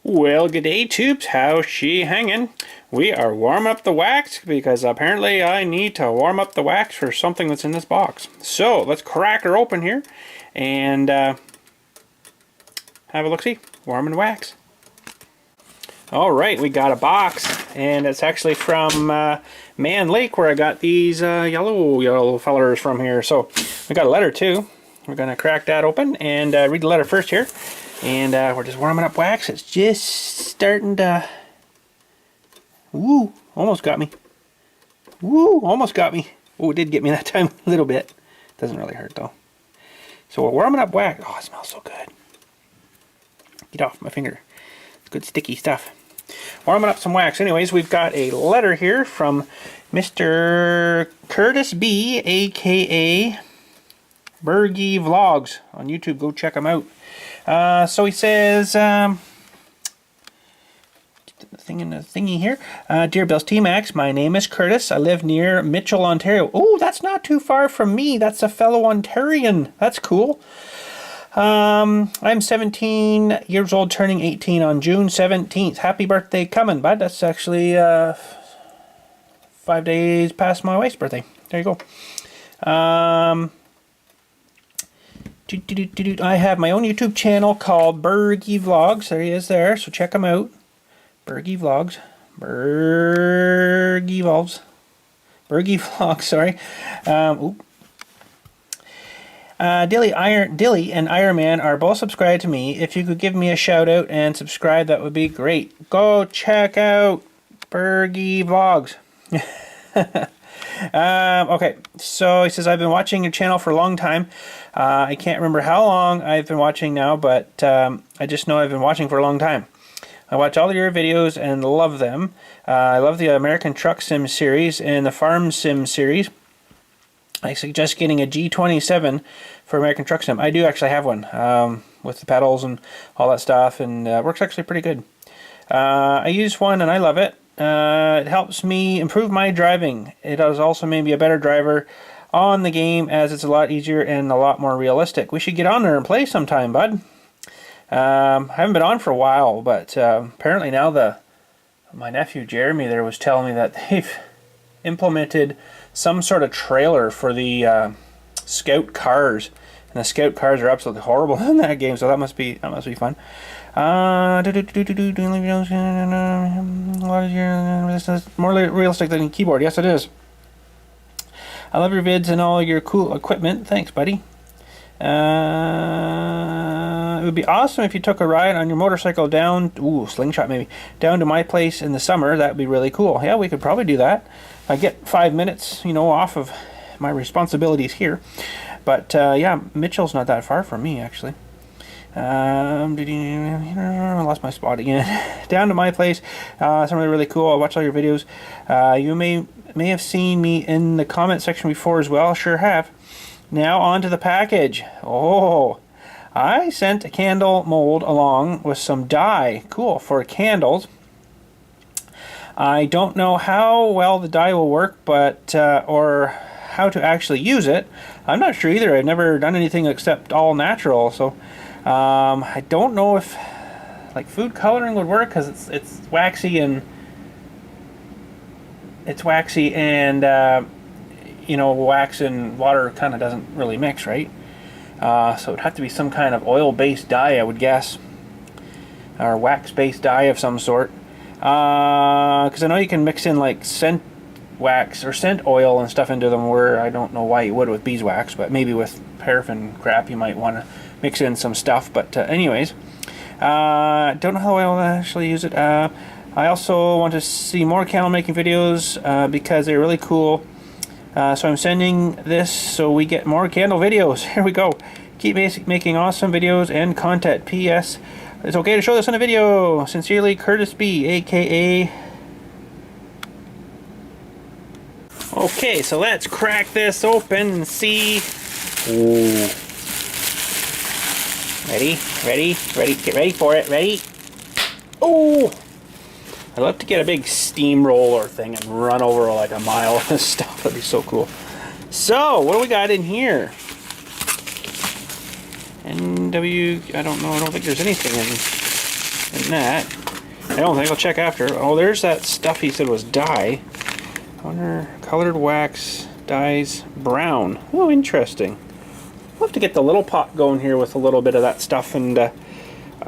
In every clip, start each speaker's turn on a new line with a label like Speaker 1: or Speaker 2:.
Speaker 1: Well, good day, tubes. How's she hanging? We are warming up the wax because apparently I need to warm up the wax for something that's in this box. So let's crack her open here and have a look-see. Warming wax. All right, we got a box, and it's actually from Man Lake, where I got these yellow fellers from here. So we got a letter too. We're gonna crack that open and read the letter first here. And we're just warming up wax. It's just starting to... Woo! Almost got me. Woo! Almost got me. Oh, it did get me that time a little bit. Doesn't really hurt though. So we're warming up wax. Oh, it smells so good. Get off my finger. It's good sticky stuff. Warming up some wax. Anyways, we've got a letter here from Mr. Curtis B, aka BergyVlogs on YouTube. Go check him out. So he says, the thing in the thingy here. Dear BILLSTMAXX, my name is Curtis. I live near Mitchell, Ontario. Oh, that's not too far from me. That's a fellow Ontarian. That's cool. I'm 17 years old, turning 18 on June 17th. Happy birthday coming, bud. That's actually 5 days past my wife's birthday. There you go. I have my own YouTube channel called BergyVlogs. There he is there, so check him out. BergyVlogs. BergyVlogs, sorry. Dilly and Iron Man are both subscribed to me. If you could give me a shout out and subscribe, that would be great. Go check out BergyVlogs. Okay, so he says, I've been watching your channel for a long time. I can't remember how long I've been watching now, but I just know I've been watching for a long time. I watch all of your videos and love them. I love the American Truck Sim series and the Farm Sim series. I suggest getting a G27 for American Truck Sim. I do actually have one with the pedals and all that stuff, and it works actually pretty good. I use one and I love it. It helps me improve my driving. It has also made me a better driver on the game, as it's a lot easier and a lot more realistic. We should get on there and play sometime, bud. I haven't been on for a while, but apparently now my nephew Jeremy there was telling me that they've implemented some sort of trailer for the Scout cars, and the Scout cars are absolutely horrible in that game. So that must be fun. More realistic than keyboard. Yes, it is. I love your vids and all your cool equipment. Thanks, buddy. It would be awesome if you took a ride on your motorcycle down, slingshot maybe, down to my place in the summer. That would be really cool. Yeah, we could probably do that. I get 5 minutes, off of my responsibilities here. But yeah, Mitchell's not that far from me, actually. I lost my spot again. Down to my place. Something really cool. I watch all your videos. You may have seen me in the comment section before as well. Sure have. Now on to the package. Oh, I sent a candle mold along with some dye. Cool, for candles. I don't know how well the dye will work, but or how to actually use it. I'm not sure either. I've never done anything except all natural, so I don't know if like food coloring would work, because it's waxy and wax and water kind of doesn't really mix, right? So it'd have to be some kind of oil-based dye, I would guess, or wax-based dye of some sort. Because I know you can mix in like scent wax or scent oil and stuff into them, where I don't know why you would with beeswax, but maybe with paraffin crap you might want to mix in some stuff. But anyways, don't know how I will actually use it. I also want to see more candle making videos because they're really cool. So I'm sending this so we get more candle videos. Here we go. Keep making awesome videos and content. P.S. It's okay to show this on a video. Sincerely, Curtis B, aka... Okay, so let's crack this open and see. Ooh. Ready? Get ready for it. Ready? Oh! I'd love to get a big steamroller thing and run over like a mile of this stuff. That'd be so cool. So, what do we got in here? NW, I don't know, I don't think there's anything in And that, I don't think I'll check after. Oh, there's that stuff he said was dye. I wonder, colored wax dyes brown. Oh, interesting. We'll have to get the little pot going here with a little bit of that stuff, and I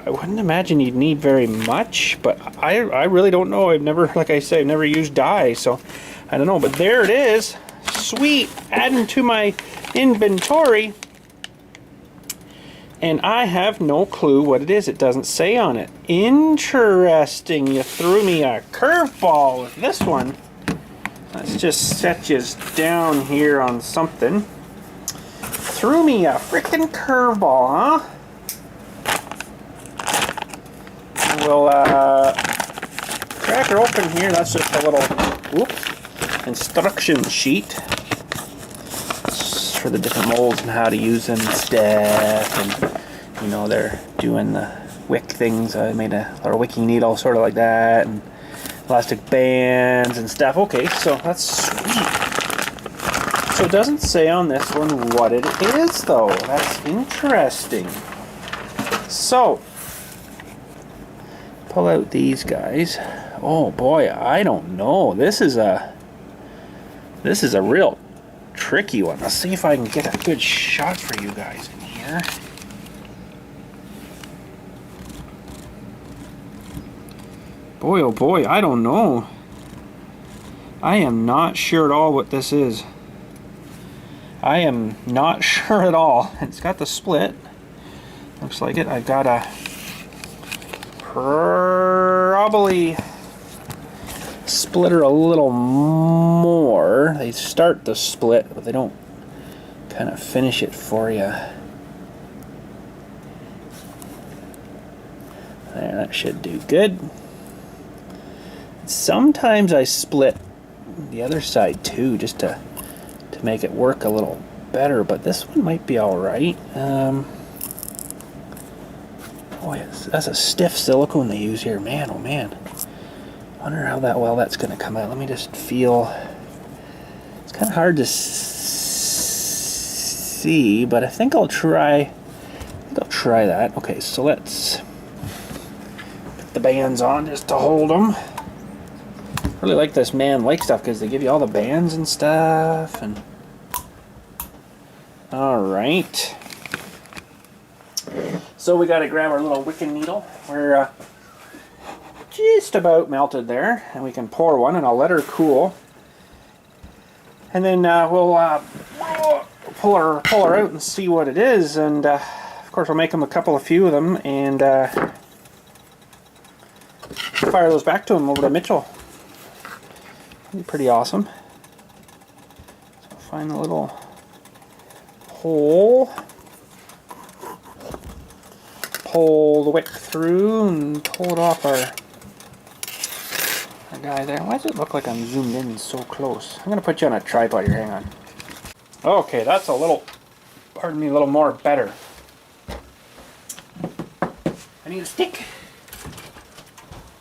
Speaker 1: wouldn't imagine you'd need very much, but I really don't know. I've never, like I say, I've never used dye, so I don't know. But there it is. Sweet. Adding to my inventory. And I have no clue what it is. It doesn't say on it. Interesting. You threw me a curveball with this one. Let's just set you down here on something. Threw me a freaking curveball, huh? We'll crack her open here. That's just a little instruction sheet for the different molds and how to use them and stuff. And you know, they're doing the wick things. I made a little wicking needle, sort of like that, and elastic bands and stuff. Okay, so that's sweet. So it doesn't say on this one what it is, though. That's interesting. So pull out these guys. Oh boy, I don't know. This is a real tricky one. Let's see if I can get a good shot for you guys in here. Boy, oh boy, I don't know. I am not sure at all what this is. I am not sure at all. It's got the split. Looks like it. I've got a probably splitter a little more. They start the split, but they don't kind of finish it for you. There, that should do good. Sometimes I split the other side too, just to make it work a little better, but this one might be alright. Boy, that's a stiff silicone they use here. Man, oh man. Wonder how well that's going to come out. Let me just feel. It's kind of hard to see, but I think I'll try. That. Okay, so let's put the bands on just to hold them. Really like this Man Lake stuff because they give you all the bands and stuff. And all right. So we got to grab our little wicking needle. We're just about melted there, and we can pour one, and I'll let her cool, and then we'll pull her out and see what it is. And of course we'll make them a few of them, and fire those back to him over to Mitchell. That'd be pretty awesome. So find the little hole. Pull the wick through and pull it off our guy there. Why does it look like I'm zoomed in so close? I'm going to put you on a tripod here, hang on. Okay, that's a little, pardon me, a little more better. I need a stick.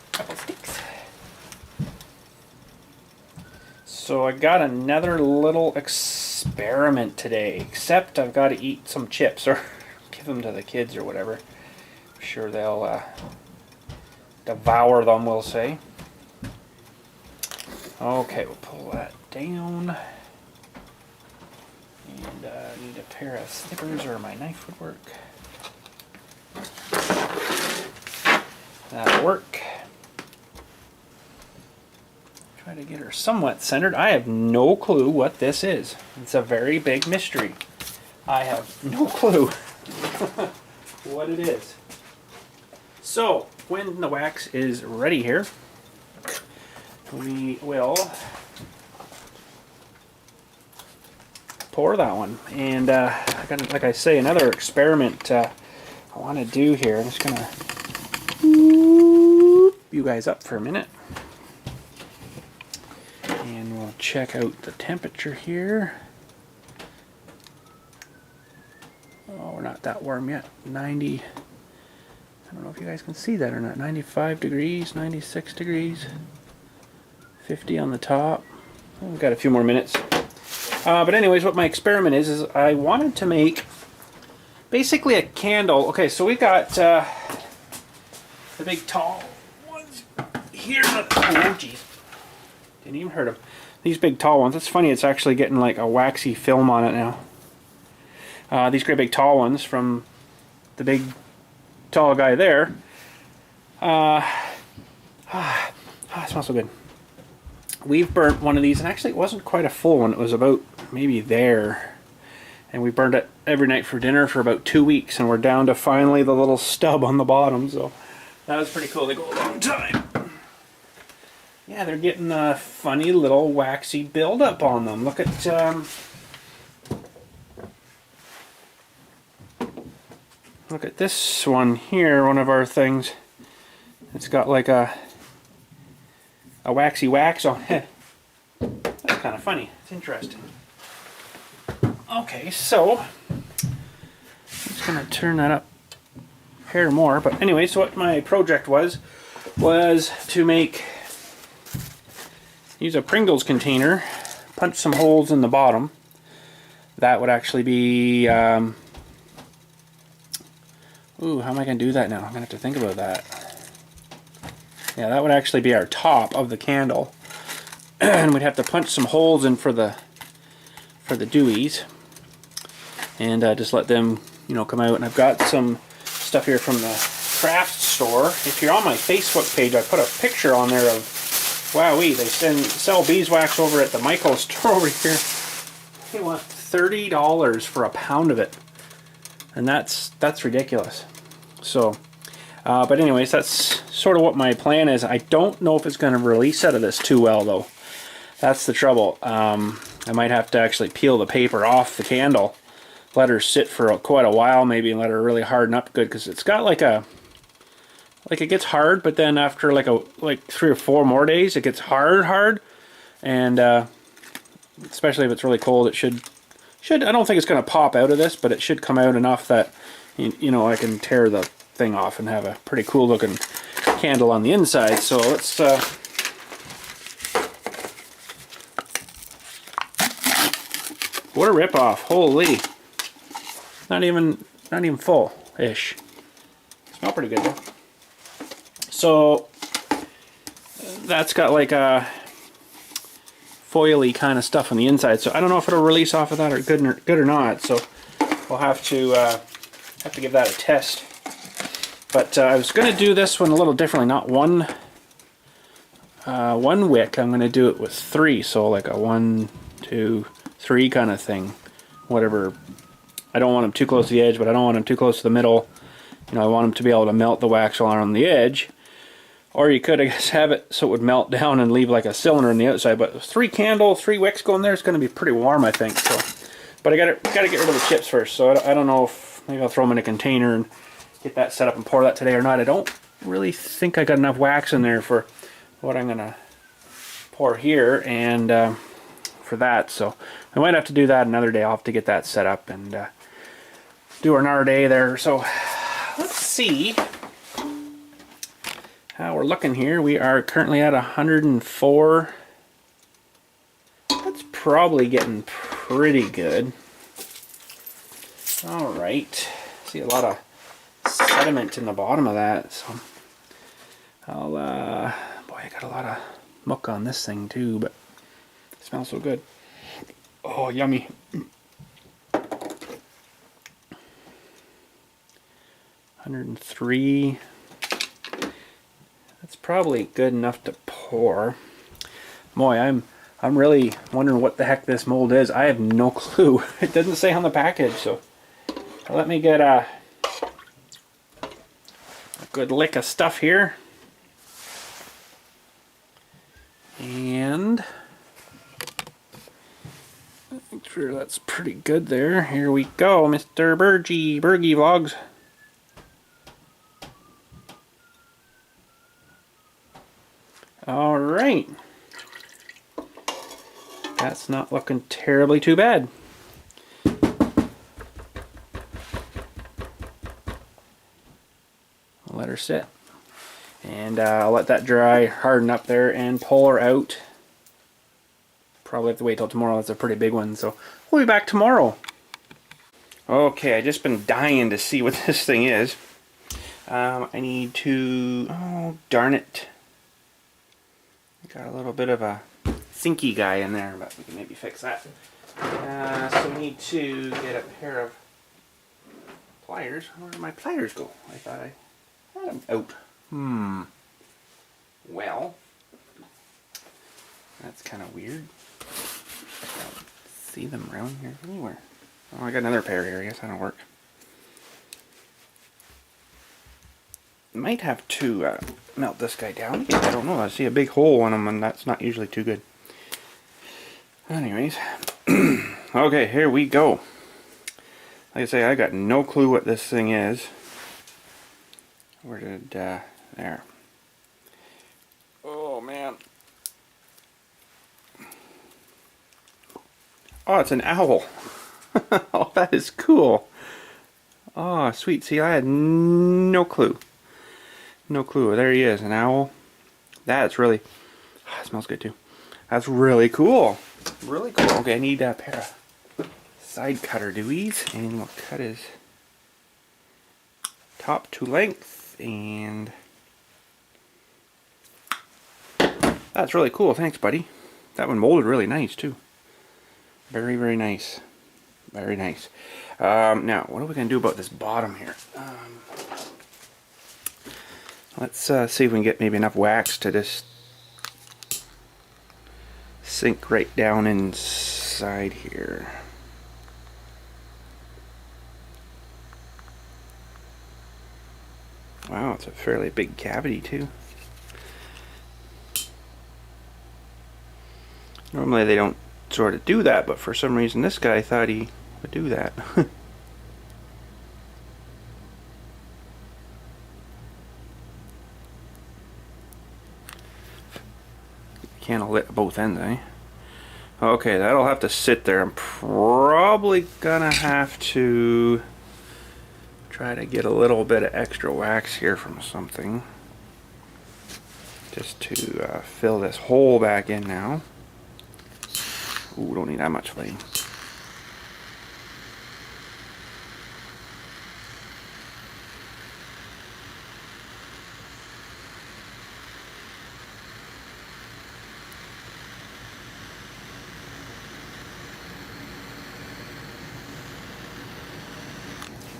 Speaker 1: A couple sticks. So I got another little experiment today, except I've got to eat some chips or give them to the kids or whatever. I'm sure they'll devour them, we'll say. Okay, we'll pull that down. And I need a pair of snippers or my knife would work. That'll work. Try to get her somewhat centered. I have no clue what this is. It's a very big mystery. I have no clue what it is. So, when the wax is ready here, we will pour that one. And I got, like I say, another experiment I want to do here. I'm just going to you guys up for a minute. And we'll check out the temperature here. Oh, we're not that warm yet. 90. I don't know if you guys can see that or not. 95 degrees, 96 degrees. 50 on the top. We've got a few more minutes. But anyways, what my experiment is I wanted to make basically a candle. Okay, so we got, as the big tall ones here. Oh, jeez. Didn't even hurt them. These big tall ones. It's funny, it's actually getting like a waxy film on it now. These great big tall ones from the big tall guy there. It smells so good. We've burnt one of these, and actually it wasn't quite a full one. It was about maybe there. And we burned it every night for dinner for about 2 weeks, and we're down to finally the little stub on the bottom. So that was pretty cool. They go a long time. Yeah, they're getting a funny little waxy buildup on them. Look at this one here, one of our things. It's got like a waxy wax on it. That's kind of funny. It's interesting. Okay, so I'm just gonna turn that up here more. But anyway, so what my project was to use a Pringles container, punch some holes in the bottom. That would actually be ooh, how am I gonna do that now? I'm gonna have to think about that. Yeah, that would actually be our top of the candle. And we'd have to punch some holes in for the dewies. And just let them, you know, come out. And I've got some stuff here from the craft store. If you're on my Facebook page, I put a picture on there of, wowee, they sell beeswax over at the Michael store over here. They want $30 for a pound of it. And that's ridiculous. So, but anyways, that's sort of what my plan is. I don't know if it's going to release out of this too well, though. That's the trouble. I might have to actually peel the paper off the candle, let her sit for quite a while maybe, and let her really harden up good, because it's got like it gets hard, but then after like 3 or 4 more days, it gets hard, and especially if it's really cold, it should. I don't think it's going to pop out of this, but it should come out enough that you know, I can tear the thing off and have a pretty cool looking candle on the inside. So let's what a rip-off. Holy. Not even full-ish. Smell pretty good though. So that's got like a foily kind of stuff on the inside. So I don't know if it'll release off of that or good or not. So we'll have to give that a test. But I was going to do this one a little differently. Not one wick. I'm going to do it with 3. So like a 1, 2, 3 kind of thing. Whatever. I don't want them too close to the edge, but I don't want them too close to the middle. You know, I want them to be able to melt the wax on the edge. Or you could, I guess, have it so it would melt down and leave like a cylinder on the outside. But 3 wicks going there, it's going to be pretty warm, I think. So, but I got to get rid of the chips first. So I don't know if maybe I'll throw them in a container and get that set up and pour that today or not. I don't really think I got enough wax in there for what I'm going to pour here and for that. So I might have to do that another day. I'll have to get that set up and do another day there. So let's see how we're looking here. We are currently at 104. That's probably getting pretty good. All right. See a lot of sediment in the bottom of that. So I'll boy, I got a lot of muck on this thing too, but it smells so good. Oh, yummy. 103. That's probably good enough to pour. Boy, I'm really wondering what the heck this mold is. I have no clue. It doesn't say on the package, so let me get a good lick of stuff here. And make sure that's pretty good there. Here we go, Mr. BergyVlogs. All right. That's not looking terribly too bad. I'll let her sit. And I'll let that dry, harden up there, and pull her out. Probably have to wait till tomorrow. That's a pretty big one, so we'll be back tomorrow. Okay, I've just been dying to see what this thing is. I need to, oh darn it, got a little bit of a sinky guy in there, but we can maybe fix that. So we need to get a pair of pliers. Where did my pliers go? I thought I had them out. Well, that's kind of weird. I don't see them around here anywhere. Oh, I got another pair here. I guess that'll work. Might have to melt this guy down. I don't know. I see a big hole in them, and that's not usually too good. Anyways, okay, here we go. Like I say, I got no clue what this thing is. Where did there? Oh man! Oh, it's an owl. Oh, that is cool. Oh, sweet. See, I had no clue. No clue. There he is, an owl. That's really, oh, it smells good too. That's really cool. Really cool. Okay, I need a pair of side cutter dewey's, and we'll cut his top to length, and that's really cool. Thanks, buddy. That one molded really nice too. Very, very nice. Very nice. Now, what are we going to do about this bottom here? Let's see if we can get maybe enough wax to just sink right down inside here. Wow, it's a fairly big cavity too. Normally they don't sort of do that, but for some reason this guy thought he would do that. Candle lit at both ends, eh? Okay, that'll have to sit there. I'm probably gonna have to try to get a little bit of extra wax here from something, just to fill this hole back in now. Ooh, don't need that much flame.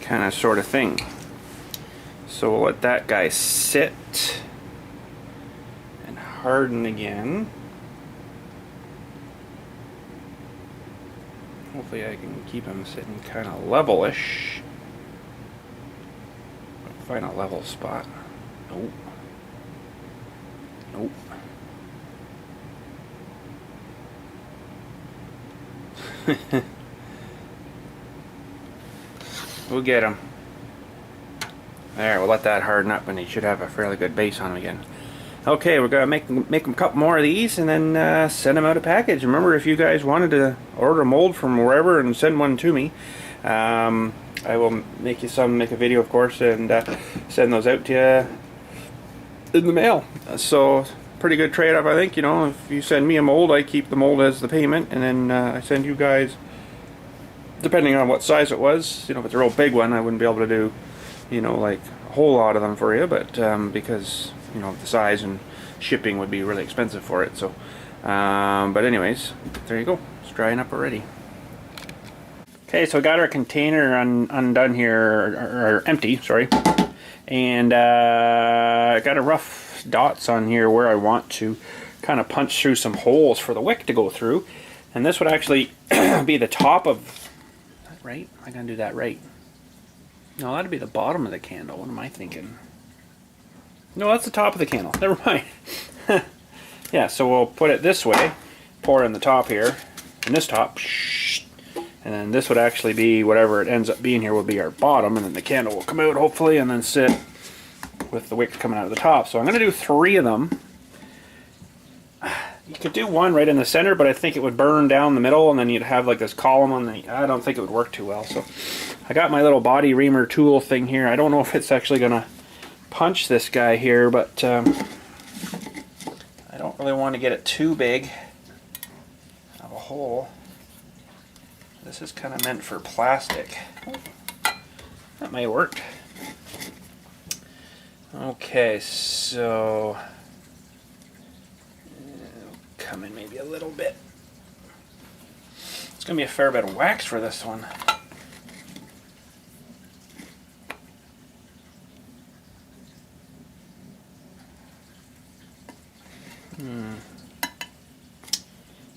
Speaker 1: Kind of sort of thing. So we'll let that guy sit and harden again. Hopefully I can keep him sitting kind of levelish. Find a level spot. Nope. Nope. We'll get him. There, we'll let that harden up and he should have a fairly good base on him again. Okay, we're going to make him a couple more of these and then send them out a package. Remember, if you guys wanted to order a mold from wherever and send one to me, I will make a video, of course, and send those out to you in the mail. So, pretty good trade-off, I think. You know, if you send me a mold, I keep the mold as the payment, and then I send you guys, depending on what size it was. You know, if it's a real big one, I wouldn't be able to do, you know, like a whole lot of them for you, but because, you know, the size and shipping would be really expensive for it. So, but anyways, there you go. It's drying up already. Okay, so I got our container undone here, or empty, sorry, and I got a rough dots on here where I want to kind of punch through some holes for the wick to go through, and this would actually be the top of, right? I'm gonna do that right. No, that'd be the bottom of the candle. What am I thinking? No, that's the top of the candle. Never mind. Yeah, so we'll put it this way, pour in the top here, and this top, and then this would actually be, whatever it ends up being here will be our bottom, and then the candle will come out hopefully and then sit with the wick coming out of the top. So I'm going to do 3 of them. You could do one right in the center, but I think it would burn down the middle and then you'd have like this column on the, I don't think it would work too well. So I got my little body reamer tool thing here. I don't know if it's actually going to punch this guy here, but I don't really want to get it too big of a hole. This is kind of meant for plastic. That might work. Okay, so come in maybe a little bit. It's gonna be a fair bit of wax for this one.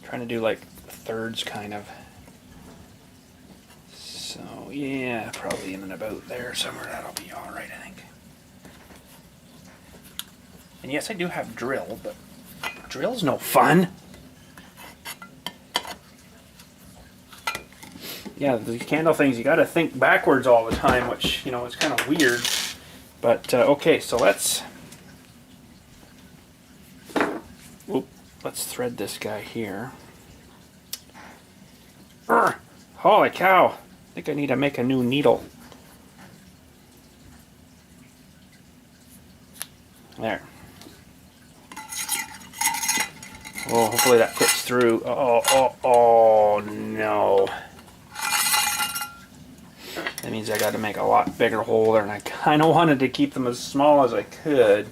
Speaker 1: Trying to do like thirds kind of. So yeah, probably in and about there somewhere. That'll be all right, I think. And yes, I do have drill, but drill's no fun. Yeah, these candle things, you got to think backwards all the time, which, you know, it's kind of weird. But okay, so let's thread this guy here. Urgh, holy cow! I think I need to make a new needle. There. Oh, hopefully that fits through. Oh no. That means I got to make a lot bigger hole there, and I kind of wanted to keep them as small as I could.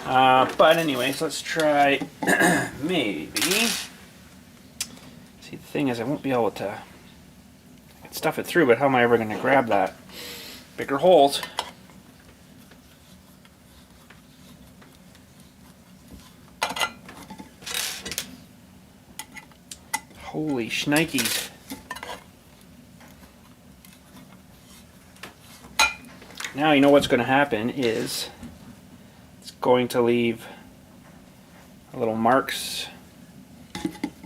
Speaker 1: But anyways, let's try maybe. See, the thing is I won't be able to I can stuff it through, but how am I ever going to grab that? Bigger holes. Holy shnikes. Now you know what's going to happen is it's going to leave little marks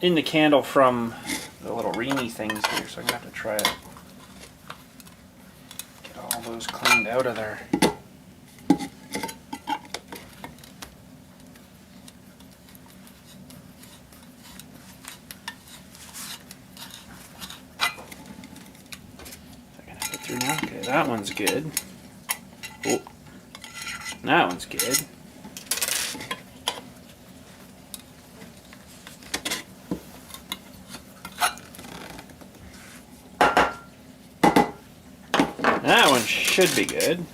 Speaker 1: in the candle from the little reamy things here, so I'm going to have to try to get all those cleaned out of there. Is that going to fit through now? Okay, that one's good. Oh, that one's good. That one should be good.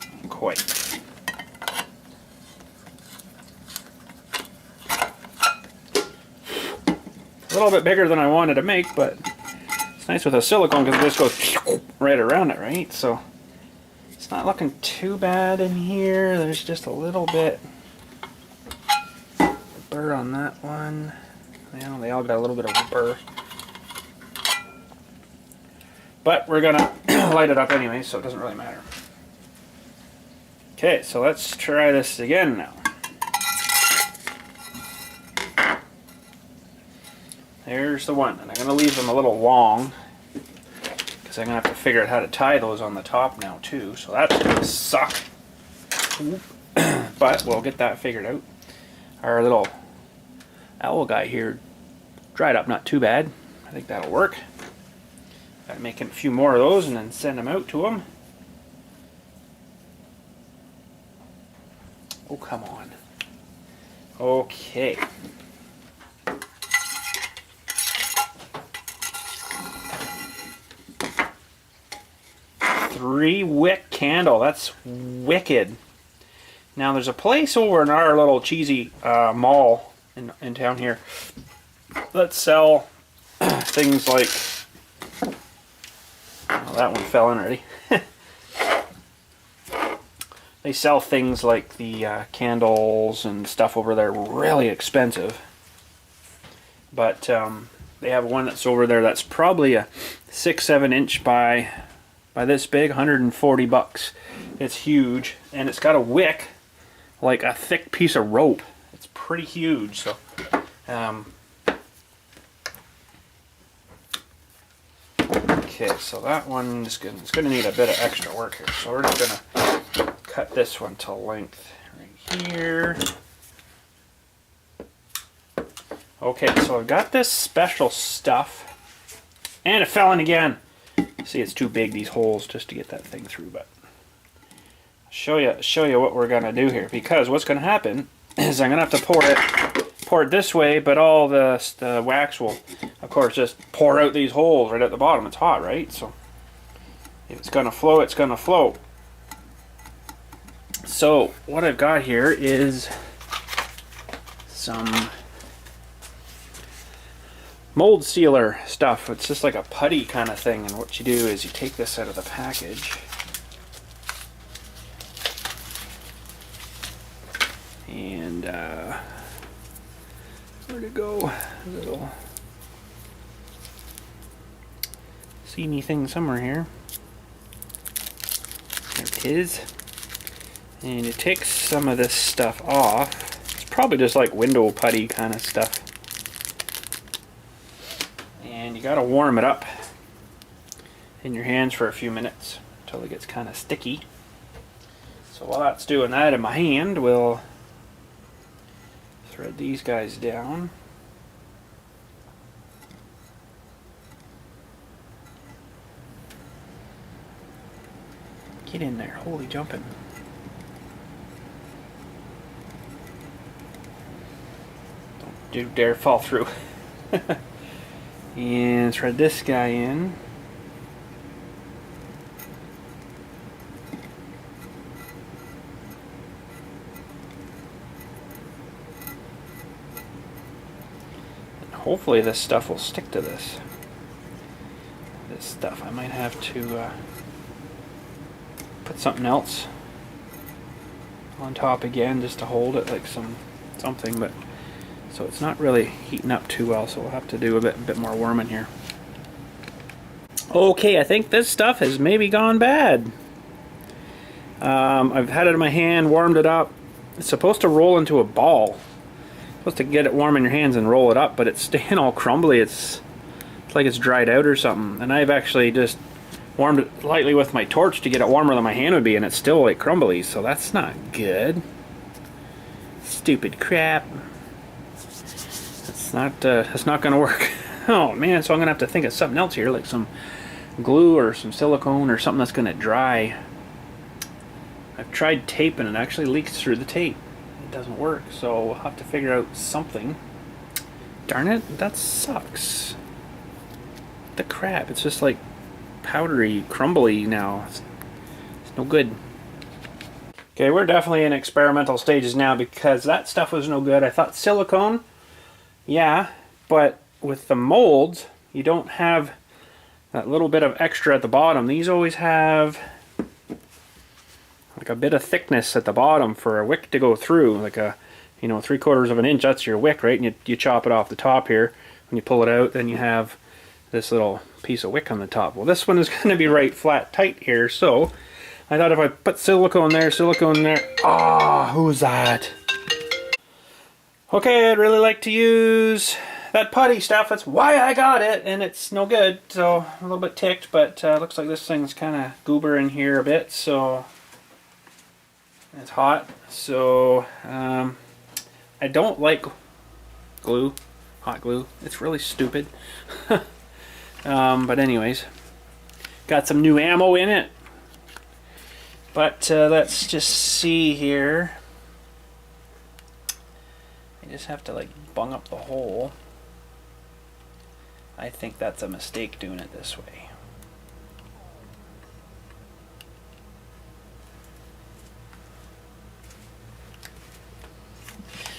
Speaker 1: Not quite. A little bit bigger than I wanted to make, but it's nice with a silicone because it just goes right around it, right? So it's not looking too bad in here. There's just a little bit of burr on that one. Yeah, they all got a little bit of burr. But we're gonna light it up anyway, so it doesn't really matter. Okay, so let's try this again now. There's the one, and I'm gonna leave them a little long because I'm gonna have to figure out how to tie those on the top now too. So that's gonna suck. But we'll get that figured out. Our little owl guy here dried up not too bad. I think that'll work. Gotta make a few more of those and then send them out to him. Oh, come on. Okay. Three wick candle. That's wicked. Now there's a place over in our little cheesy mall in town here that sell things like. Oh, that one fell in already. They sell things like the candles and stuff over there, really expensive. But they have one that's over there that's probably a 6-7 inch by this big, 140 bucks. It's huge, and it's got a wick like a thick piece of rope. It's pretty huge. So okay, so that one is good. It's going to need a bit of extra work here. So we're just going to cut this one to length right here. Okay, so I've got this special stuff, and it fell in again. See, it's too big, these holes, just to get that thing through. But I'll show you what we're going to do here, because what's going to happen is I'm going to have to pour it this way, but all the wax will, of course, just pour out these holes right at the bottom. It's hot, right? So if it's going to flow, it's going to flow. So what I've got here is some mold sealer stuff. It's just like a putty kind of thing, and what you do is you take this out of the package and where'd it go? Little seamy thing somewhere here. There it is. And it takes some of this stuff off. It's probably just like window putty kind of stuff. And you gotta warm it up in your hands for a few minutes until it gets kind of sticky. So while that's doing that in my hand, we'll thread these guys down. Get in there, holy jumping. Don't you dare fall through. And thread this guy in. And hopefully this stuff will stick to this. This stuff, I might have to put something else on top again just to hold it, like something, but so it's not really heating up too well, so we'll have to do a bit more warming here. Okay, I think this stuff has maybe gone bad. I've had it in my hand, warmed it up. It's supposed to roll into a ball. Supposed to get it warm in your hands and roll it up, but it's staying all crumbly. It's like it's dried out or something. And I've actually just warmed it lightly with my torch to get it warmer than my hand would be, and it's still like crumbly, so that's not good. Stupid crap. That's not gonna work. Oh man, so I'm gonna have to think of something else here, like some glue or some silicone or something that's gonna dry. I've tried tape and it actually leaks through the tape. It doesn't work, so we'll have to figure out something. Darn it, that sucks. The crap, it's just like powdery, crumbly now. It's no good. Okay, we're definitely in experimental stages now because that stuff was no good. I thought silicone, yeah, but with the molds, you don't have that little bit of extra at the bottom. These always have like a bit of thickness at the bottom for a wick to go through, like a, you know, 3/4 of an inch. That's your wick, right? And you chop it off the top here. When you pull it out, then you have this little piece of wick on the top. Well, this one is going to be right flat tight here, so I thought if I put silicone there, ah, who's that? Okay, I'd really like to use that putty stuff. That's why I got it, and it's no good, so I'm a little bit ticked, but looks like this thing's kind of goober in here a bit, so it's hot. So I don't like glue, hot glue. It's really stupid. But anyways, got some new ammo in it. But let's just see here. I just have to like bung up the hole. I think that's a mistake doing it this way.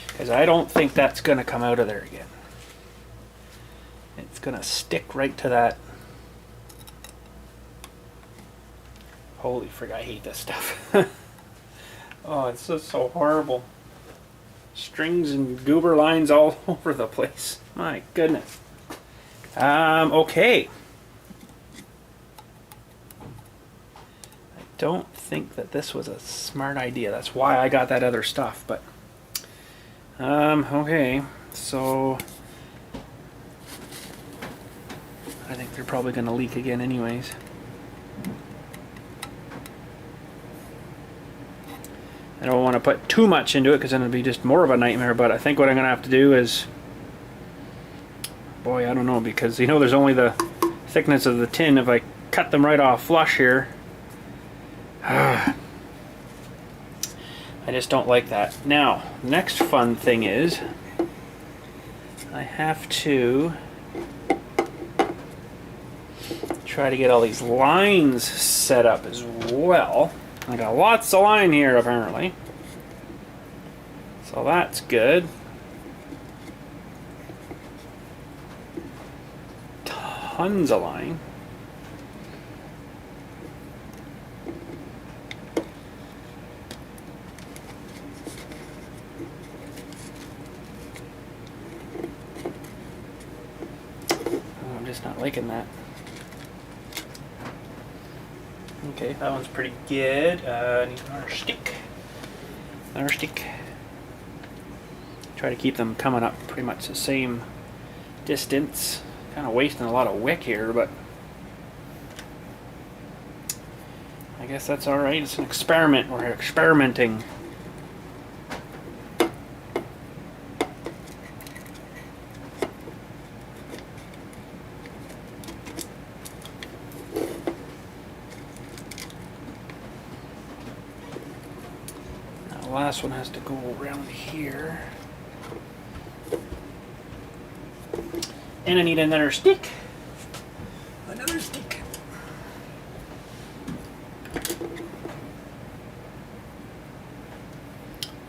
Speaker 1: Because I don't think that's going to come out of there again. It's going to stick right to that. Holy frig, I hate this stuff. Oh, it's just so horrible. Strings and goober lines all over the place. My goodness. Okay. I don't think that this was a smart idea. That's why I got that other stuff, but okay, so I think they're probably going to leak again anyways. I don't want to put too much into it because then it'll be just more of a nightmare, but I think what I'm going to have to do is, boy, I don't know, because you know there's only the thickness of the tin. If I cut them right off flush here, I just don't like that. Now, the next fun thing is I have to try to get all these lines set up as well. I got lots of line here apparently. So that's good. Tons of line. I'm just not liking that. Okay, that one's pretty good. Need another stick. Another stick. Try to keep them coming up pretty much the same distance. Kind of wasting a lot of wick here, but I guess that's alright. It's an experiment. We're experimenting. Now the last one has to go around here. And I need another stick. Another stick.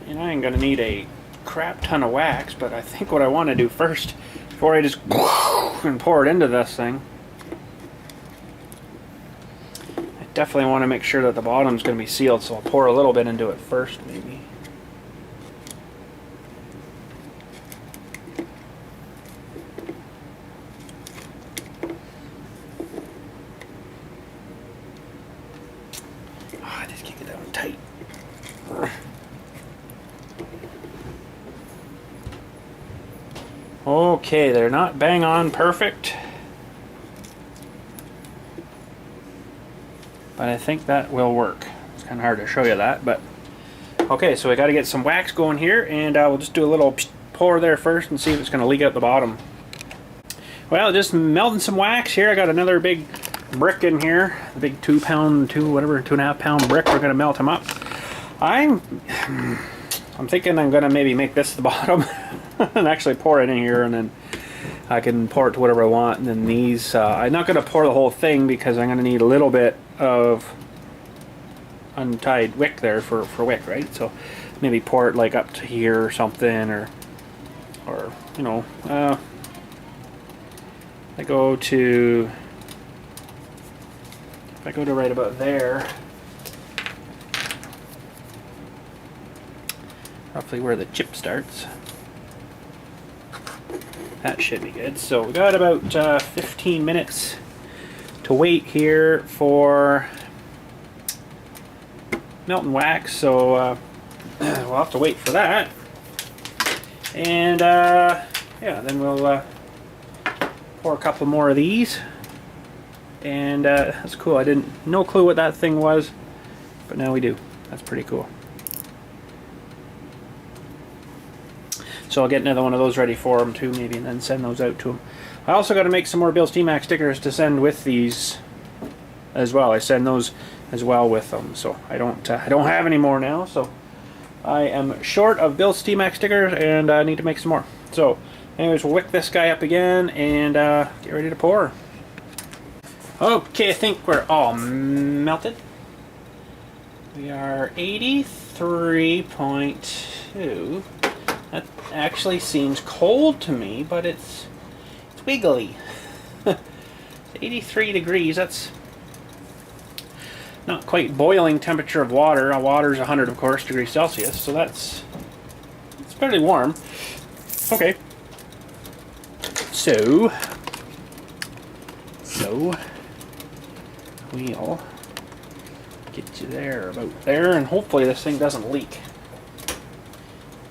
Speaker 1: And I ain't gonna need a crap ton of wax, but I think what I want to do first, before I just and pour it into this thing, I definitely want to make sure that the bottom's gonna be sealed, so I'll pour a little bit into it first, maybe. Tight. Okay, they're not bang on perfect, but I think that will work. It's kind of hard to show you that, but okay, so we got to get some wax going here, and we'll just do a little pour there first and see if it's going to leak out the bottom. Well, just melting some wax here. I got another big brick in here, the big 2 pound, 2.5 pound brick. We're gonna melt them up. I'm thinking I'm gonna maybe make this the bottom and actually pour it in here, and then I can pour it to whatever I want. And then these, I'm not gonna pour the whole thing because I'm gonna need a little bit of untied wick there for wick, right? So maybe pour it like up to here or something, or you know, I go to. If I go to right about there, roughly where the chip starts, that should be good. So we got about 15 minutes to wait here for melting wax, so we'll have to wait for that. And yeah, then we'll pour a couple more of these. And that's cool. I didn't, no clue what that thing was, but now we do. That's pretty cool. So I'll get another one of those ready for them too, maybe, and then send those out to them. I also got to make some more BILLSTMAXX stickers to send with these as well. I send those as well with them. So I don't have any more now. So I am short of BILLSTMAXX stickers, and I need to make some more. So anyways, we'll wick this guy up again and get ready to pour. Okay, I think we're all melted. We are 83.2. That actually seems cold to me, but it's wiggly. It's 83 degrees. That's not quite boiling temperature of water. Water's 100, of course, degrees Celsius, so it's fairly warm. Okay. So we'll get you there, about there, and hopefully this thing doesn't leak.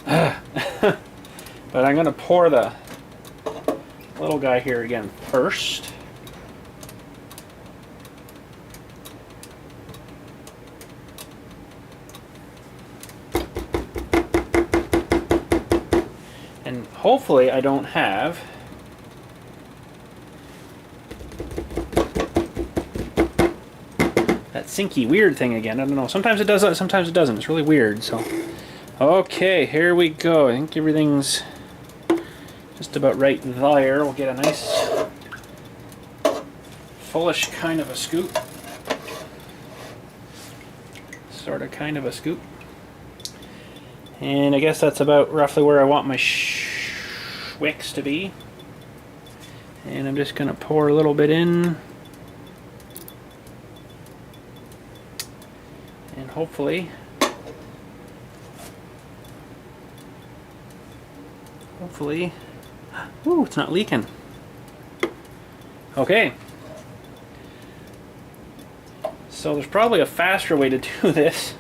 Speaker 1: But I'm going to pour the little guy here again first. And hopefully I don't have that sinky weird thing again. I don't know. Sometimes it does that, sometimes it doesn't. It's really weird. So, okay, here we go. I think everything's just about right there. We'll get a nice fullish kind of a scoop. sort of kind of a scoop. And I guess that's about roughly where I want my wicks to be. And I'm just going to pour a little bit in. And hopefully ooh, it's not leaking. Okay. So there's probably a faster way to do this.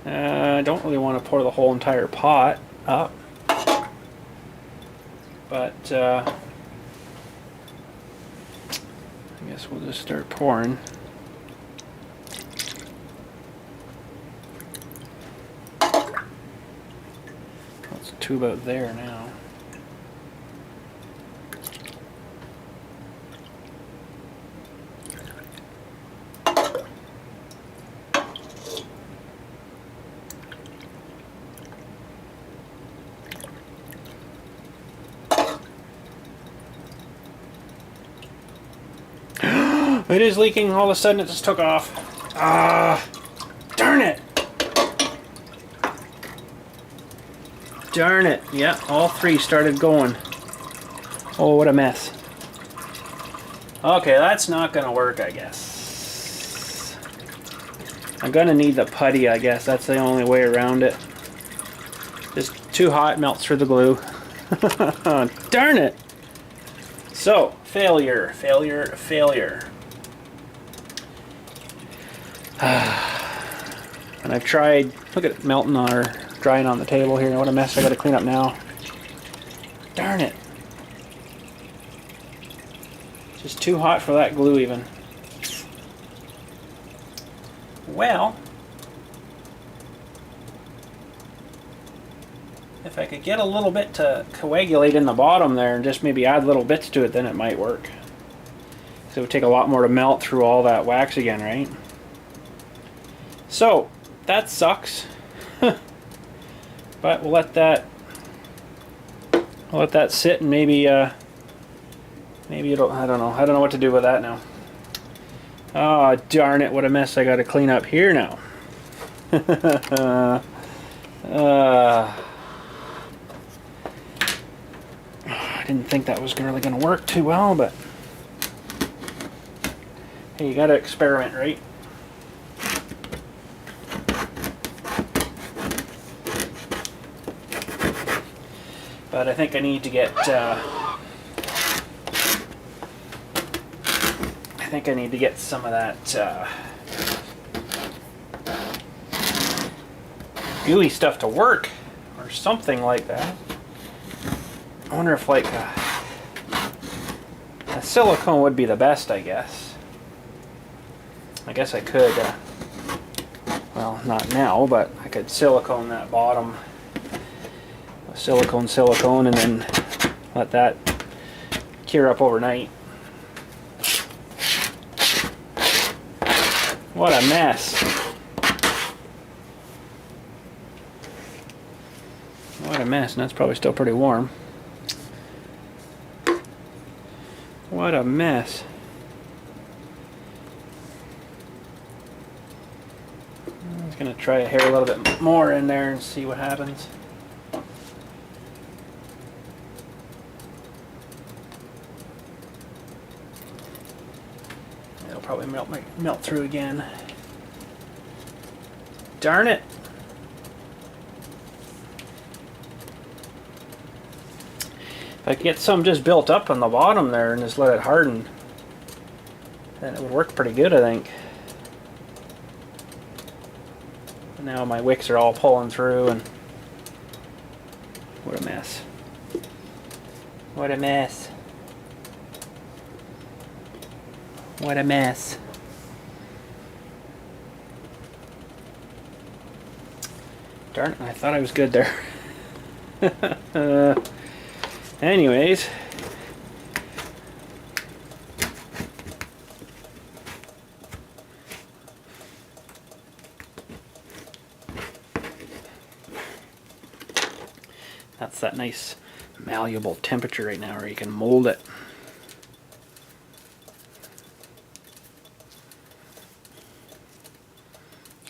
Speaker 1: I don't really want to pour the whole entire pot up. But I guess we'll just start pouring. It's to about there now. It is leaking. All of a sudden it just took off. Ah, darn it. Darn it. Yeah, all three started going. Oh, what a mess. Okay, that's not going to work, I guess. I'm going to need the putty, I guess. That's the only way around it. Just too hot, melts through the glue. Darn it. So, failure, failure, failure. And I've tried, look at it melting or drying on the table here. What a mess I got to clean up now. Darn it. Just too hot for that glue even. Well, if I could get a little bit to coagulate in the bottom there and just maybe add little bits to it, then it might work. So it would take a lot more to melt through all that wax again, right? So, that sucks. But we'll let that sit and maybe it'll, I don't know what to do with that now. Oh, darn it, what a mess I got to clean up here now. I didn't think that was really going to work too well, but hey, you got to experiment, right? But I think I need to get some of that gooey stuff to work, or something like that. I wonder if like a silicone would be the best, I guess. I guess I could, well, not now, but I could silicone that bottom. Silicone, and then let that cure up overnight. What a mess. What a mess, and that's probably still pretty warm. What a mess. I'm just going to try to hair a little bit more in there and see what happens. Probably melt through again. Darn it. If I could get some just built up on the bottom there and just let it harden, then it would work pretty good, I think. And now my wicks are all pulling through, and what a mess. What a mess. What a mess. Darn it, I thought I was good there. Anyways. That's that nice malleable temperature right now where you can mold it.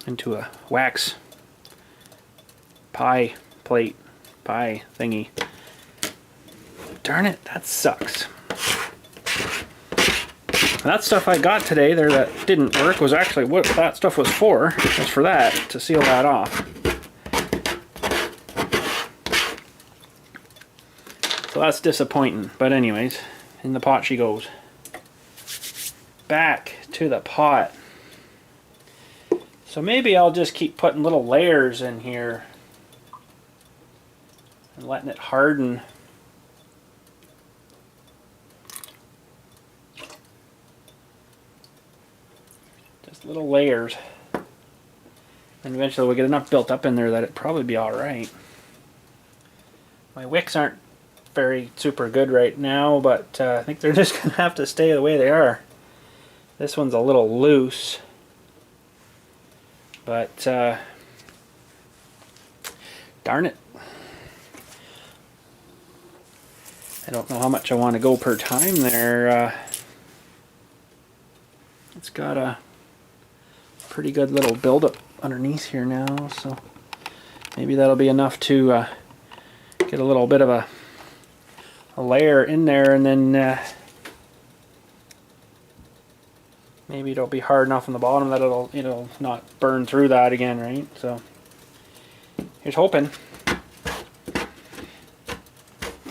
Speaker 1: into a wax pie plate, pie thingy. Darn it, that sucks. That stuff I got today there that didn't work was actually what that stuff was for. It was for that, to seal that off. So that's disappointing. But anyways, in the pot she goes. Back to the pot. So maybe I'll just keep putting little layers in here and letting it harden. Little layers, and eventually we'll get enough built up in there that it'd probably be alright. My wicks aren't very super good right now, but I think they're just gonna have to stay the way they are. This one's a little loose, but darn it, I don't know how much I want to go per time there. It's got a pretty good little buildup underneath here now, so maybe that'll be enough to get a little bit of a layer in there, and then maybe it'll be hard enough on the bottom that it'll not burn through that again, right? So here's hoping.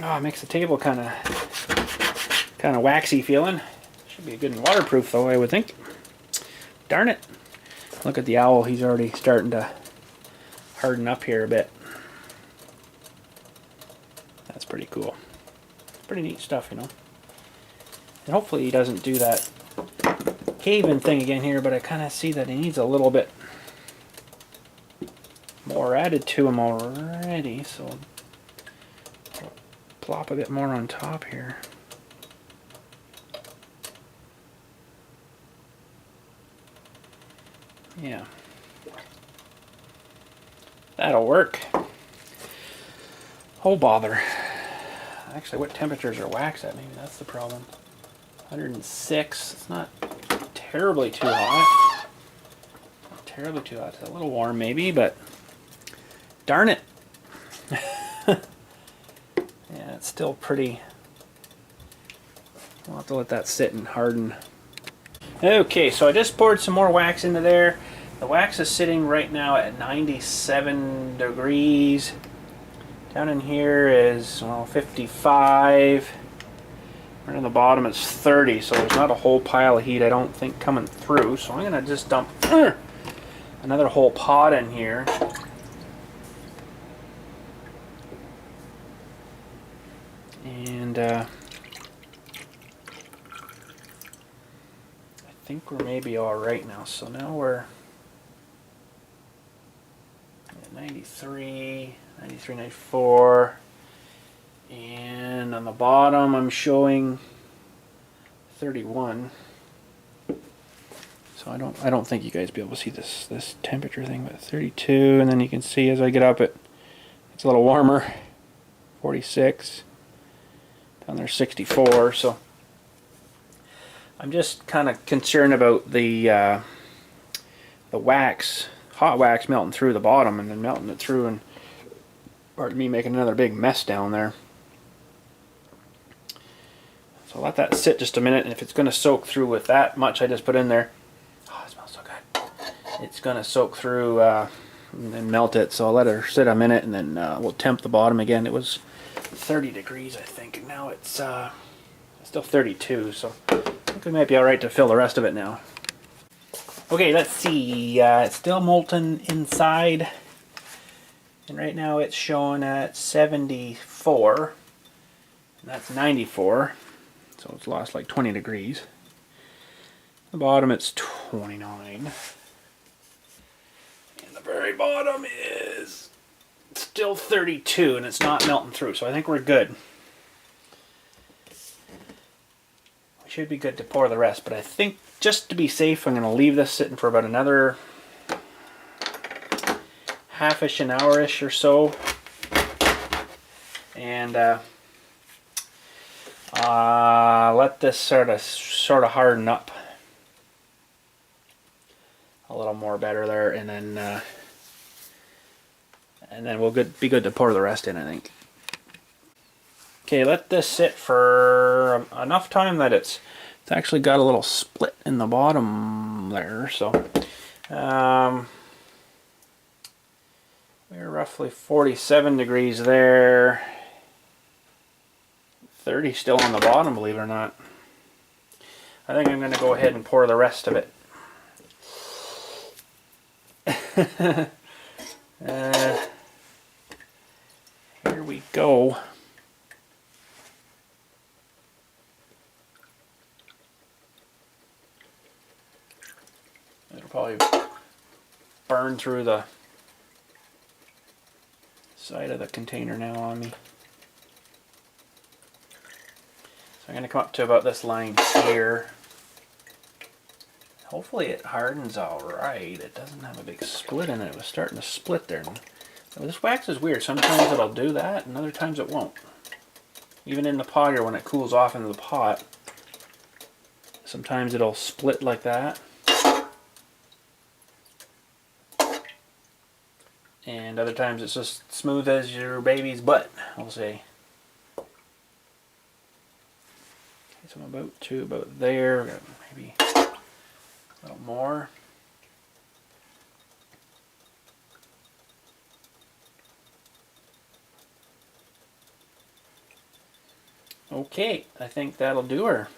Speaker 1: Oh, it makes the table kind of waxy feeling. Should be good and waterproof though, I would think. Darn it. Look at the owl, he's already starting to harden up here a bit. That's pretty cool. Pretty neat stuff, you know. And hopefully he doesn't do that cave-in thing again here, but I kind of see that he needs a little bit more added to him already, so I'll plop a bit more on top here. Yeah, that'll work. Oh bother. Actually, what temperatures are wax at? Maybe that's the problem. 106. It's not terribly too hot. Not terribly too hot. It's a little warm maybe, but darn it. Yeah, it's still pretty. We'll have to let that sit and harden. Okay, so I just poured some more wax into there. The wax is sitting right now at 97 degrees. Down in here is, well, 55. Right on the bottom it's 30, so there's not a whole pile of heat, I don't think, coming through. So I'm going to just dump another whole pot in here. And I think we're maybe all right now. So now we're at 93, 94, and on the bottom I'm showing 31. So I don't think you guys will be able to see this temperature thing, but 32, and then you can see as I get up it's a little warmer. 46, down there 64. So I'm just kind of concerned about the wax, hot wax melting through the bottom and then melting it through and, pardon me, making another big mess down there. So let that sit just a minute, and if it's going to soak through with that much I just put in there, oh, it smells so good. It's going to soak through and melt it. So I'll let her sit a minute, and then we'll temp the bottom again. It was 30 degrees, I think, and now it's still 32. So I think we might be all right to fill the rest of it now. Okay, let's see. It's still molten inside, and right now it's showing at 74, and that's 94. So it's lost like 20 degrees. The bottom it's 29. And the very bottom is still 32, and it's not melting through, so I think we're good. We should be good to pour the rest, but I think just to be safe I'm going to leave this sitting for about another half-ish an hour-ish or so. And let this sort of harden up. a little more better there, and then we'll be good to pour the rest in, I think. Okay, let this sit for enough time that it's actually got a little split in the bottom there. So we're roughly 47 degrees there. 30 still on the bottom, believe it or not. I think I'm going to go ahead and pour the rest of it. Here we go. It'll probably burn through the side of the container now on me. So I'm going to come up to about this line here. Hopefully it hardens alright. It doesn't have a big split in it. It was starting to split there. This wax is weird. Sometimes it'll do that and other times it won't. Even in the pot here, when it cools off into the pot, sometimes it'll split like that. And other times it's just smooth as your baby's butt, I'll say. Okay, so I'm about there, maybe a little more. Okay, I think that'll do her.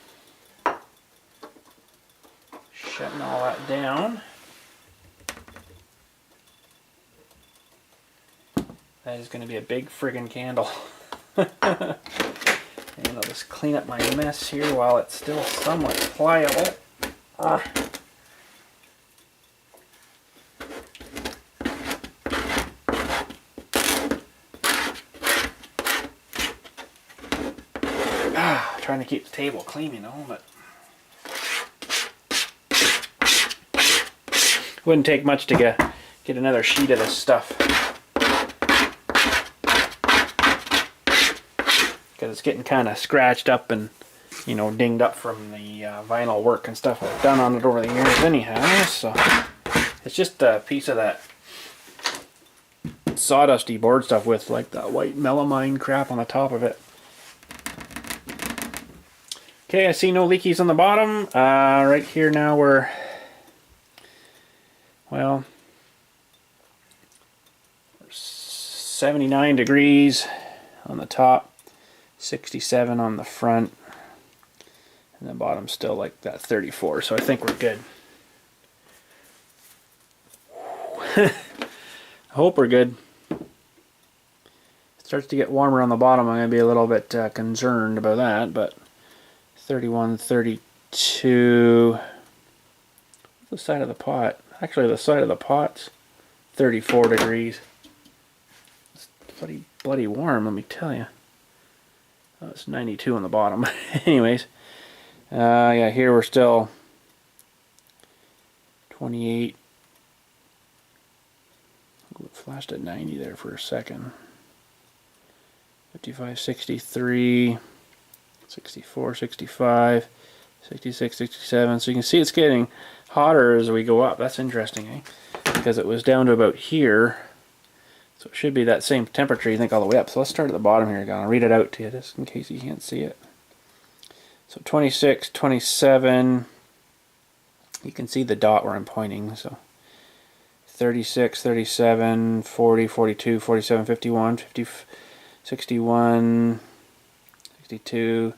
Speaker 1: Shutting all that down. That is going to be a big friggin' candle. And I'll just clean up my mess here while it's still somewhat pliable. Trying to keep the table clean, you know, but wouldn't take much to get another sheet of this stuff. Because it's getting kind of scratched up and, you know, dinged up from the vinyl work and stuff I've done on it over the years anyhow. So it's just a piece of that sawdusty board stuff with like that white melamine crap on the top of it. Okay, I see no leakies on the bottom. Right here now we're, well, 79 degrees on the top. 67 on the front, and the bottom's still like that 34, so I think we're good. I hope we're good. It starts to get warmer on the bottom. I'm going to be a little bit concerned about that, but 31, 32, the side of the pot, actually the side of the pot's 34 degrees. It's bloody warm, let me tell you. Oh, it's 92 on the bottom. Anyways, yeah, here we're still 28. It flashed at 90 there for a second. 55, 63, 64, 65, 66, 67. So you can see it's getting hotter as we go up. That's interesting, eh? Because it was down to about here. So it should be that same temperature, you think, all the way up. So let's start at the bottom here. I'll read it out to you just in case you can't see it. So 26, 27. You can see the dot where I'm pointing. So 36, 37, 40, 42, 47, 51, 50, 61, 62,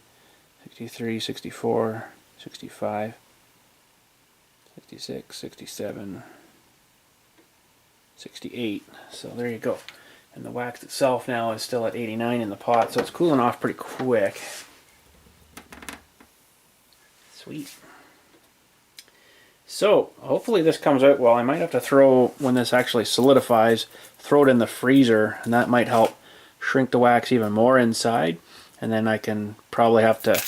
Speaker 1: 63, 64, 65, 66, 67. 68. So there you go. And the wax itself now is still at 89 in the pot, so it's cooling off pretty quick. Sweet. So hopefully this comes out well. I might have to throw, when this actually solidifies, throw it in the freezer, and that might help shrink the wax even more inside. And then I can probably have to,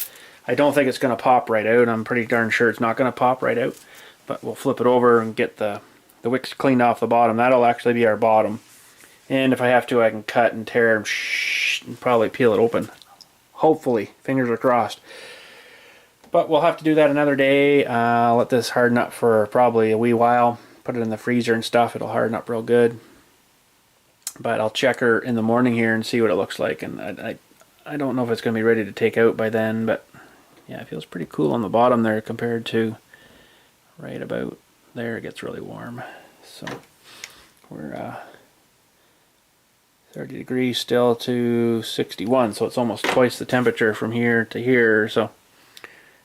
Speaker 1: I don't think it's going to pop right out. I'm pretty darn sure it's not going to pop right out, but we'll flip it over and get the wicks cleaned off the bottom. That'll actually be our bottom. And if I have to, I can cut and tear and probably peel it open. Hopefully. Fingers are crossed. But we'll have to do that another day. Let this harden up for probably a wee while. Put put it in the freezer and stuff, it'll harden up real good. But I'll check her in the morning here and see what it looks like. And I don't know if it's going to be ready to take out by then, but yeah, it feels pretty cool on the bottom there compared to right about there. It gets really warm. So we're 30 degrees still to 61, so it's almost twice the temperature from here to here. So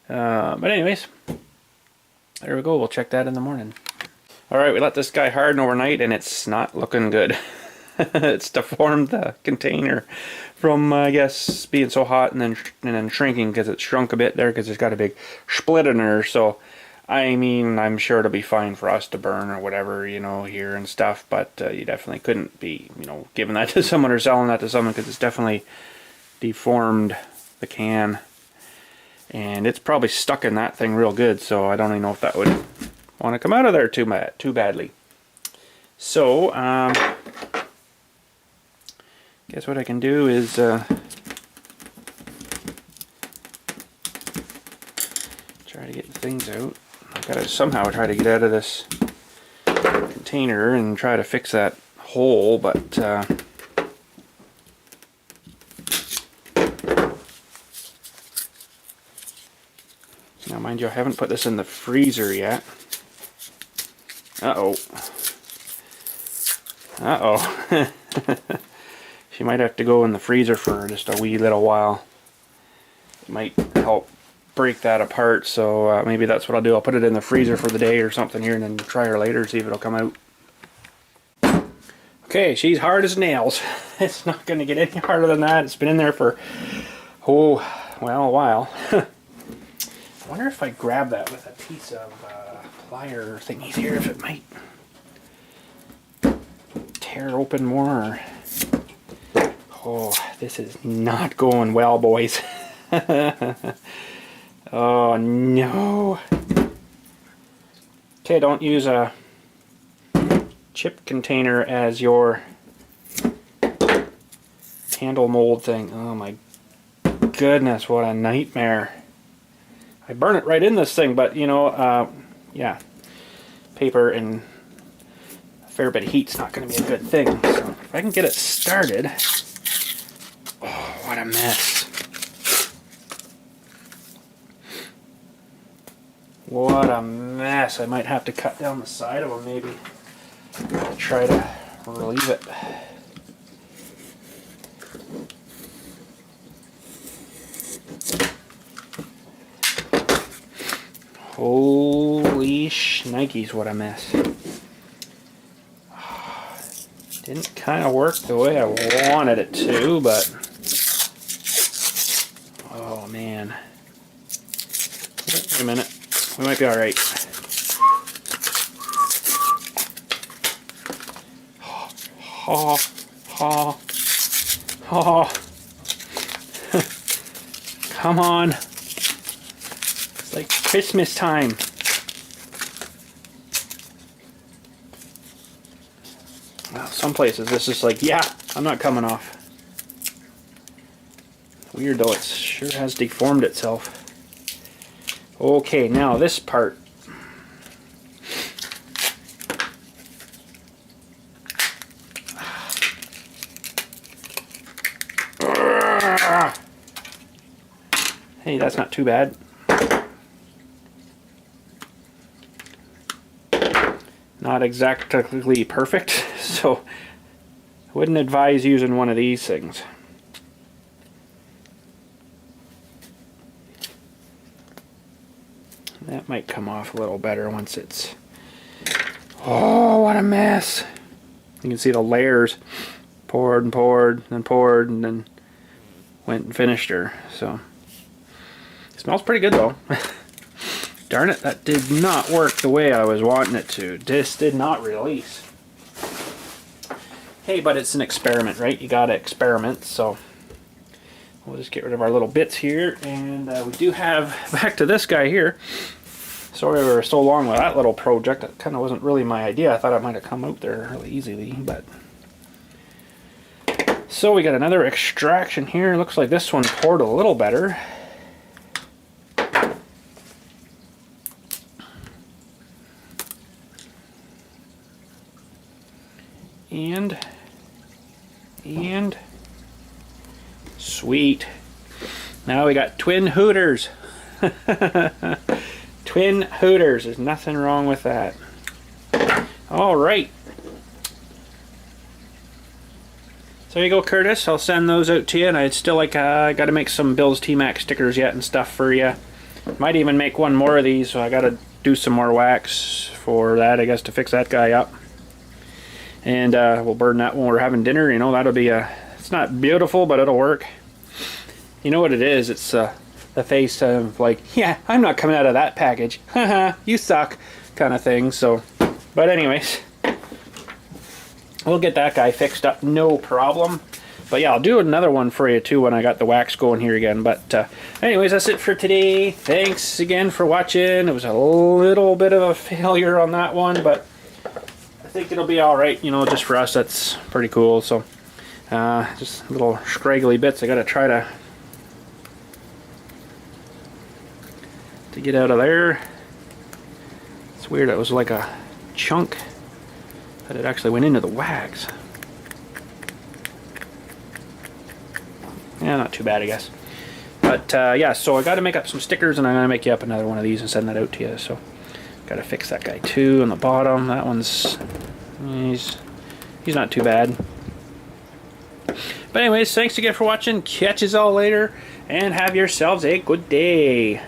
Speaker 1: but anyways, there we go. We'll check that in the morning. Alright, we let this guy harden overnight and it's not looking good. It's deformed the container from, I guess, being so hot and then shrinking, because it's shrunk a bit there because it's got a big split in there. So I mean, I'm sure it'll be fine for us to burn or whatever, you know, here and stuff, but you definitely couldn't be, you know, giving that to someone or selling that to someone, because it's definitely deformed the can. And it's probably stuck in that thing real good, so I don't even know if that would want to come out of there too badly. So, guess what I can do is try to get the things out. I've got to somehow try to get out of this container and try to fix that hole, but now mind you, I haven't put this in the freezer yet. Uh-oh. Uh-oh. She might have to go in the freezer for just a wee little while. It might help break that apart, so maybe that's what I'll do. I'll put it in the freezer for the day or something here and then try her later, see if it'll come out. Okay, she's hard as nails. It's not going to get any harder than that. It's been in there for, oh, well, a while. I wonder if I grab that with a piece of plier thingies here, if it might tear open more. Oh, this is not going well, boys. Oh no. Okay, don't use a chip container as your handle mold thing. Oh my goodness, what a nightmare. I burn it right in this thing, but you know, yeah, paper and a fair bit of heat's not going to be a good thing. So if I can get it started. Oh, what a mess. What a mess. I might have to cut down the side of them maybe to try to relieve it. Holy shnikes, what a mess. Didn't kind of work the way I wanted it to, but oh man. Wait a minute. We might be alright. Oh, oh, oh. Come on. It's like Christmas time. Well, some places this is like, yeah, I'm not coming off. Weird though, it sure has deformed itself. Okay, now this part. Hey, that's not too bad. Not exactly perfect, so I wouldn't advise using one of these things. That might come off a little better once it's... Oh, what a mess! You can see the layers. Poured and poured and poured and then went and finished her. So it smells pretty good though. Darn it, that did not work the way I was wanting it to. This did not release. Hey, but it's an experiment, right? You gotta experiment, so we'll just get rid of our little bits here, and we do have, back to this guy here. Sorry we were so long with that little project. That kind of wasn't really my idea. I thought it might have come out there really easily, but... So we got another extraction here. Looks like this one poured a little better. And sweet. Now we got twin hooters. Twin hooters. There's nothing wrong with that. All right. So there you go, Curtis. I'll send those out to you, and I'd still like I got to make some BILLSTMAXX stickers yet and stuff for you. Might even make one more of these, so I got to do some more wax for that, I guess, to fix that guy up. And we'll burn that when we're having dinner. You know, that'll be it's not beautiful, but it'll work. You know what it is? It's the face of like, yeah, I'm not coming out of that package. Haha, you suck, kind of thing. So, but anyways, we'll get that guy fixed up, no problem. But yeah, I'll do another one for you too when I got the wax going here again. But anyways, that's it for today. Thanks again for watching. It was a little bit of a failure on that one, but I think it'll be all right. You know, just for us, that's pretty cool. So just little scraggly bits I gotta try to get out of there. It's weird, it was like a chunk that it actually went into the wax. Yeah, not too bad, I guess. But yeah, so I got to make up some stickers, and I'm gonna make you up another one of these and send that out to you. So got to fix that guy too on the bottom. That one's he's not too bad. But anyways, thanks again for watching. Catch us all later, and have yourselves a good day.